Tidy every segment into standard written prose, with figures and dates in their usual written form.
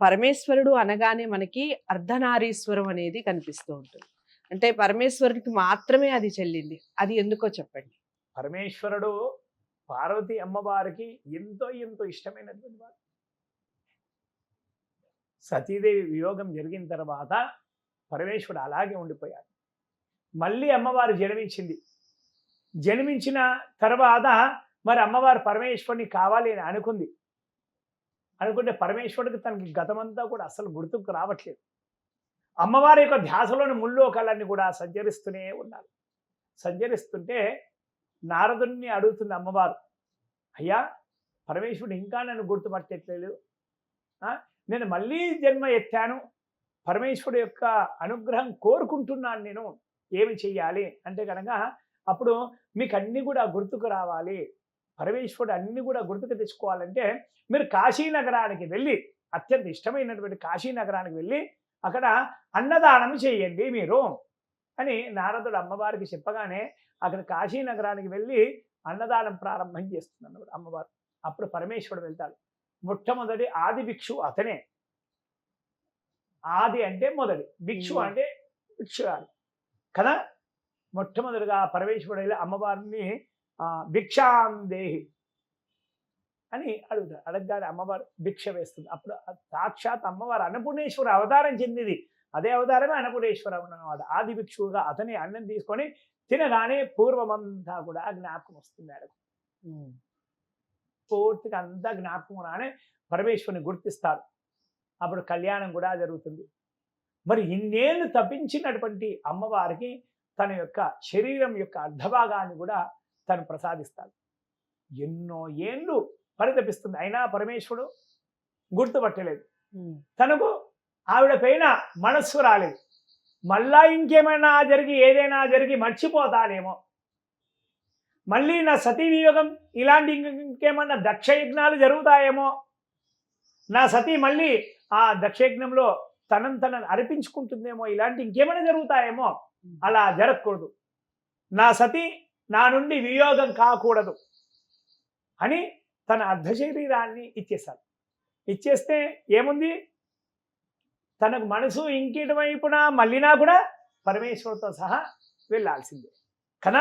పరమేశ్వరుడు అనగానే మనకి అర్ధనారీశ్వరం అనేది కనిపిస్తూ ఉంటుంది. అంటే పరమేశ్వరుడికి మాత్రమే అది చెల్లింది. అది ఎందుకో చెప్పండి? పరమేశ్వరుడు పార్వతి అమ్మవారికి ఎంతో ఎంతో ఇష్టమైనటువంటి వాడు. సతీదేవి వియోగం జరిగిన తర్వాత పరమేశ్వరుడు అలాగే ఉండిపోయాడు. మళ్ళీ అమ్మవారు జన్మించింది. జన్మించిన తర్వాత మరి అమ్మవారు పరమేశ్వరుని కావాలి అని అనుకుంటే పరమేశ్వరుడికి తనకి గతమంతా కూడా అసలు గుర్తుకు రావట్లేదు. అమ్మవారి యొక్క ధ్యాసలోని ముల్లోకాలన్నీ కూడా సంచరిస్తూనే ఉన్నారు. సంచరిస్తుంటే నారదుని అడుగుతుంది అమ్మవారు, అయ్యా పరమేశ్వరుడు ఇంకా నన్ను గుర్తుపట్టట్లేదు, నేను మళ్ళీ జన్మ ఎత్తాను, పరమేశ్వరుడు యొక్క అనుగ్రహం కోరుకుంటున్నాను, నేను ఏమి చెయ్యాలి అంటే కనుక అప్పుడు మీకు అన్నీ కూడా గుర్తుకు రావాలి, పరమేశ్వరుడు అన్నీ కూడా గుర్తుకు తెచ్చుకోవాలంటే మీరు కాశీనగరానికి వెళ్ళి, అత్యంత ఇష్టమైనటువంటి కాశీనగరానికి వెళ్ళి అక్కడ అన్నదానం చేయండి మీరు అని నారదుడు అమ్మవారికి చెప్పగానే అక్కడ కాశీనగరానికి వెళ్ళి అన్నదానం ప్రారంభం చేస్తున్నాడు అమ్మవారు. అప్పుడు పరమేశ్వరుడు వెళ్తాడు. మొట్టమొదటి ఆది భిక్షు అతనే. ఆది అంటే మొదటి, భిక్షు అంటే భిక్షుగారు కదా. మొట్టమొదటిగా పరమేశ్వరుడు వెళ్ళి అమ్మవారిని భిక్షాం దేహి అని అడుగుతారు. అడగగానే అమ్మవారు భిక్ష వేస్తుంది. అప్పుడు సాక్షాత్ అమ్మవారు అన్నపూర్ణేశ్వర అవతారం చెందింది. అదే అవతారమే అన్నపూర్ణేశ్వర అన్నమాట. ఆది భిక్షువుగా అతని అన్నం తీసుకొని తినగానే పూర్వమంతా కూడా జ్ఞాపకం వస్తుంది. ఆయనకు పూర్తిగా అంతా జ్ఞాపకం రానే పరమేశ్వరుని గుర్తిస్తారు. అప్పుడు కళ్యాణం కూడా జరుగుతుంది. మరి ఇన్నేళ్ళు తప్పించినటువంటి అమ్మవారికి తన యొక్క శరీరం యొక్క అర్ధభాగాన్ని కూడా తను ప్రసాదిస్తాడు. ఎన్నో ఏళ్ళు పరితపిస్తుంది, అయినా పరమేశ్వరుడు గుర్తుపట్టలేదు. తనకు ఆవిడ పైన మనస్సు రాలేదు. మళ్ళా ఇంకేమైనా ఏదైనా జరిగి మర్చిపోతానేమో, మళ్ళీ నా సతీ వియోగం ఇలాంటి ఇంకేమన్నా దక్షయజ్ఞాలు జరుగుతాయేమో, నా సతీ మళ్ళీ ఆ దక్షయజ్ఞంలో తనను అర్పించుకుంటుందేమో, ఇలాంటి ఇంకేమైనా జరుగుతాయేమో, అలా జరగకూడదు, నా సతీ నా నుండి వియోగం కాకూడదు అని తన అర్ధశరీరాన్ని ఇచ్చేశాడు. ఇచ్చేస్తే ఏముంది, తనకు మనసు ఇంకేటి వైపున మళ్ళీనా కూడా పరమేశ్వరుడితో సహా వెళ్ళాల్సిందే. కన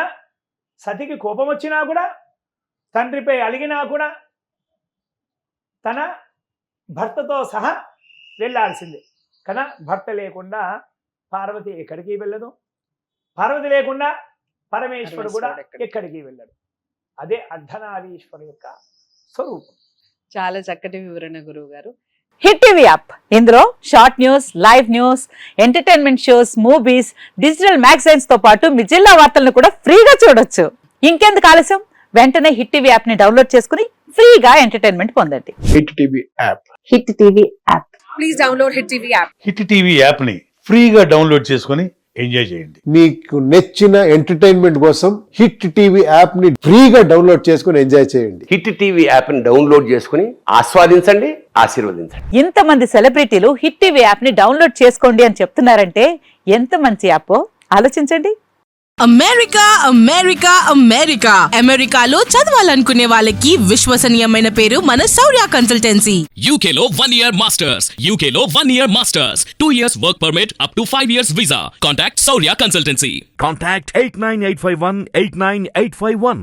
సతికి కోపం వచ్చినా కూడా, తండ్రిపై అలిగినా కూడా తన భర్తతో సహా వెళ్ళాల్సిందే. కన భర్త లేకుండా పార్వతి ఎక్కడికి వెళ్ళదు, పార్వతి లేకుండా పరమేశ్వరుడు కూడా ఎక్కడికి వెళ్ళడు. అదే అర్ధనారీశ్వరు యొక్క స్వరూపం. చాలా చక్కటి వివరణ గురువు గారు. హిట్ టీవీ యాప్, ఇందులో short news, live news, entertainment shows, movies, digital magazines తో పాటు మీ జిల్లా వార్తలను కూడా ఫ్రీగా చూడొచ్చు. ఇంకెందుకు ఆలస్యం, వెంటనే హిట్ టీవీ యాప్ ని డౌన్లోడ్ చేసుకుని ఫ్రీగా ఎంటర్టైన్మెంట్ పొందండి. Hit TV app. Hit TV app. Please download hit TV app. Hit TV app ని ఫ్రీగా డౌన్లోడ్ చేసుకుని ఎంజాయ్ చేయండి. మీకు నచ్చిన ఎంటర్టైన్మెంట్ కోసం హిట్ టీవీ యాప్ ని ఫ్రీగా డౌన్లోడ్ చేసుకుని ఎంజాయ్ చేయండి. హిట్ టీవీ యాప్ ని డౌన్లోడ్ చేసుకుని ఆస్వాదించండి, ఆశీర్వదించండి. ఇంతమంది సెలబ్రిటీలు హిట్ టీవీ యాప్ ని డౌన్లోడ్ చేసుకోండి అని చెప్తున్నారంటే ఎంత మంచి యాప్ ఆలోచించండి. అమెరికా అమెరికా అమెరికా అమెరికాలో చదవాలనుకునే వాళ్ళకి విశ్వసనీయమైన పేరు మన శౌర్య కన్సల్టెన్సీ. UK లో 1 year masters, UK లో 1 year masters, 2 years work permit up to 5 years visa. Contact Saurya Consultancy. Contact 89851 89851.